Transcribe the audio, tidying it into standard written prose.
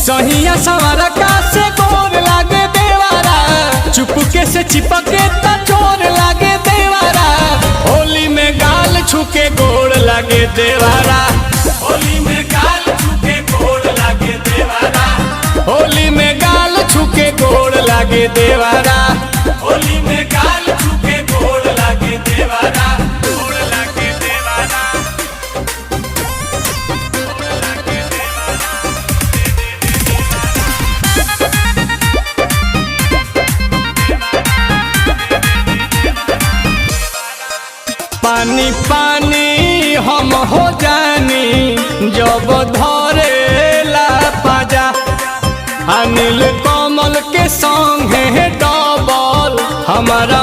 सहिया सवारा का से गोर लागे देवारा, चुपके से चिपके त चोर लागे देवारा। होली में गाल छुके गोड़ लागे देवारा, होली में गाल छुके गोड़ लागे देवारा, होली में गाल छुके गोड़ लागे देवारा, होली में गाल छुके गोड़ लागे देवारा, गोड़ लागे देवारा, गोड़ लागे देवारा। पानी पानी हम हो जानी जब धरेला पाजा, अनिल कमल के संगे डबल हमारा